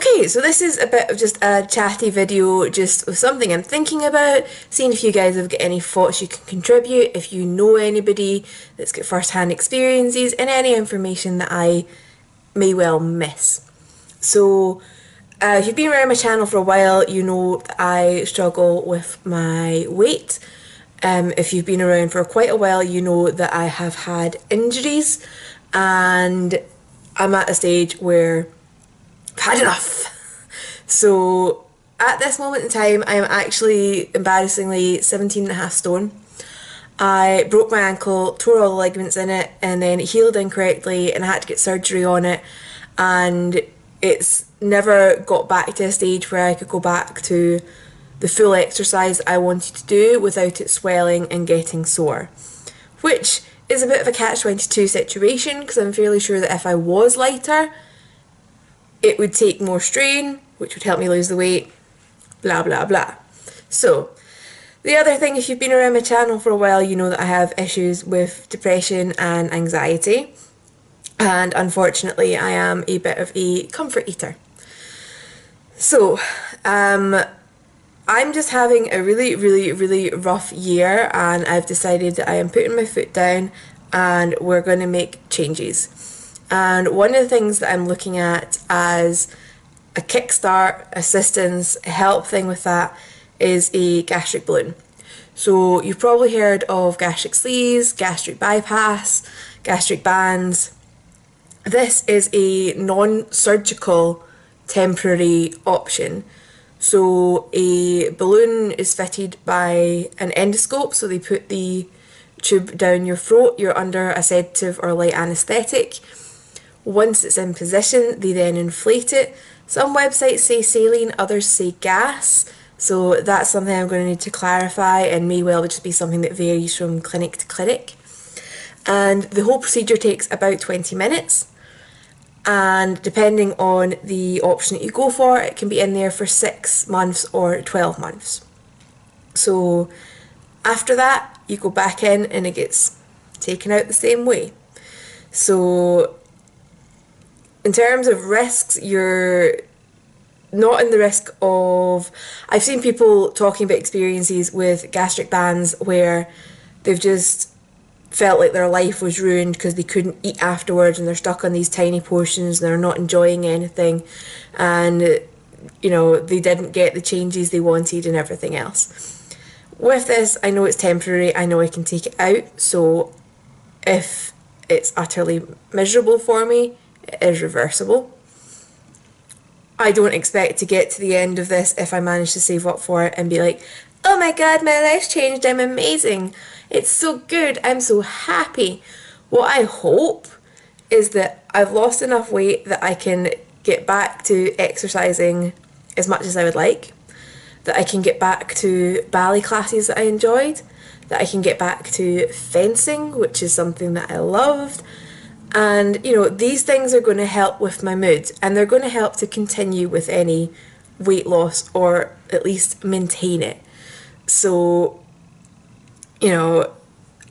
Okay, so this is a bit of just a chatty video, just with something I'm thinking about, seeing if you guys have got any thoughts you can contribute, if you know anybody that's got first-hand experiences, and any information that I may well miss. So, if you've been around my channel for a while, you know that I struggle with my weight. If you've been around for quite a while, you know that I have had injuries, and I'm at a stage where I've had enough. So at this moment in time, I am actually embarrassingly 17.5 stone. I broke my ankle, tore all the ligaments in it, and then it healed incorrectly, and I had to get surgery on it, and it's never got back to a stage where I could go back to the full exercise I wanted to do without it swelling and getting sore, which is a bit of a catch-22 situation, because I'm fairly sure that if I was lighter, it would take more strain, which would help me lose the weight, blah blah blah. So, the other thing, if you've been around my channel for a while, you know that I have issues with depression and anxiety, and unfortunately I am a bit of a comfort eater. So, I'm just having a really rough year, and I've decided that I am putting my foot down and we're going to make changes. And one of the things that I'm looking at as a kickstart, assistance, help thing with that is a gastric balloon. So you've probably heard of gastric sleeves, gastric bypass, gastric bands. This is a non-surgical temporary option. So a balloon is fitted by an endoscope, so they put the tube down your throat, you're under a sedative or light anaesthetic. Once it's in position, they then inflate it. Some websites say saline, others say gas, so that's something I'm going to need to clarify, and may well just be something that varies from clinic to clinic. And the whole procedure takes about 20 minutes, and depending on the option that you go for, it can be in there for 6 months or 12 months. So after that, you go back in and it gets taken out the same way. So in terms of risks, you're not in the risk of... I've seen people talking about experiences with gastric bands where they've just felt like their life was ruined because they couldn't eat afterwards, and they're stuck on these tiny portions and they're not enjoying anything, and you know, they didn't get the changes they wanted and everything else. With this, I know it's temporary, I know I can take it out, so if it's utterly miserable for me, it is reversible. I don't expect to get to the end of this if I manage to save up for it and be like, oh my god, my life's changed, I'm amazing, it's so good, I'm so happy. What I hope is that I've lost enough weight that I can get back to exercising as much as I would like, that I can get back to ballet classes that I enjoyed, that I can get back to fencing, which is something that I loved. And, you know, these things are going to help with my mood, and they're going to help to continue with any weight loss, or at least maintain it. So, you know,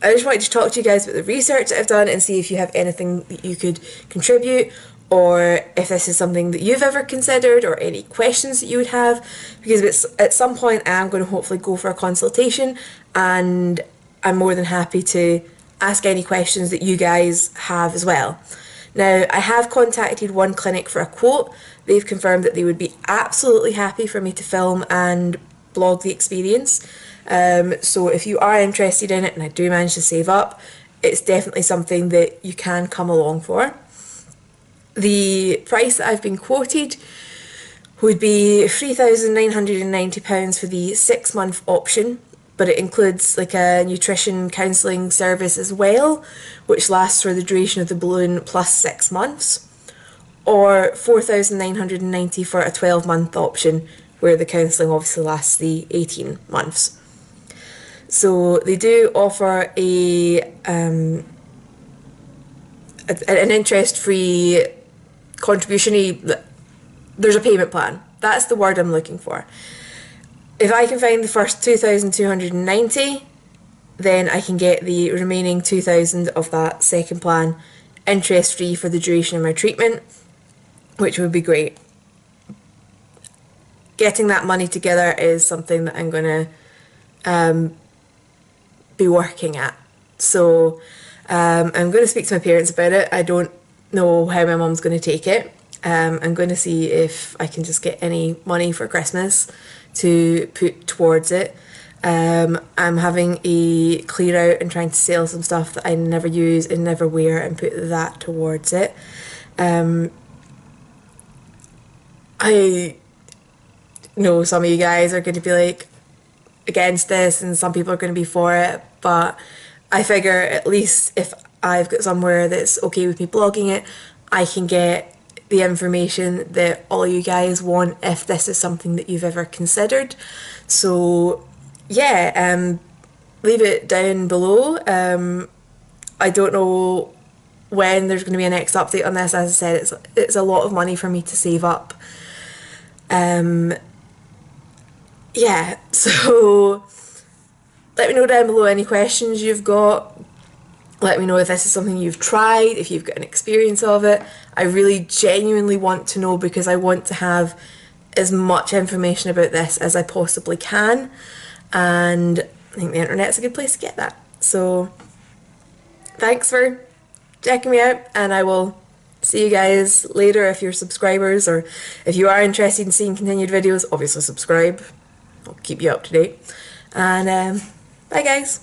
I just wanted to talk to you guys about the research that I've done and see if you have anything that you could contribute, or if this is something that you've ever considered, or any questions that you would have, because at some point I am going to hopefully go for a consultation, and I'm more than happy to ask any questions that you guys have as well. Now, I have contacted one clinic for a quote. They've confirmed that they would be absolutely happy for me to film and blog the experience. So if you are interested in it, and I do manage to save up, it's definitely something that you can come along for. The price that I've been quoted would be £3,990 for the 6-month option, but it includes like a nutrition counselling service as well, which lasts for the duration of the balloon plus 6 months, or £4,990 for a 12-month option, where the counselling obviously lasts the 18 months. So they do offer an interest-free contribution. There's a payment plan. That's the word I'm looking for. If I can find the first 2,290, then I can get the remaining 2,000 of that second plan interest-free for the duration of my treatment, which would be great. getting that money together is something that I'm going to be working at. So I'm going to speak to my parents about it. I don't know how my mum's going to take it. I'm going to see if I can just get any money for Christmas to put towards it. I'm having a clear out and trying to sell some stuff that I never use and never wear and put that towards it. I know some of you guys are going to be like against this and some people are going to be for it, but I figure at least if I've got somewhere that's okay with me blogging it, I can get the information that all you guys want if this is something that you've ever considered. So yeah, leave it down below. I don't know when there's going to be a next update on this. As I said, it's a lot of money for me to save up. Yeah, so let me know down below any questions you've got. Let me know if this is something you've tried, if you've got an experience of it. I really genuinely want to know because I want to have as much information about this as I possibly can. And I think the internet's a good place to get that. So thanks for checking me out, and I will see you guys later if you're subscribers, or if you are interested in seeing continued videos, obviously subscribe. I'll keep you up to date. And bye guys.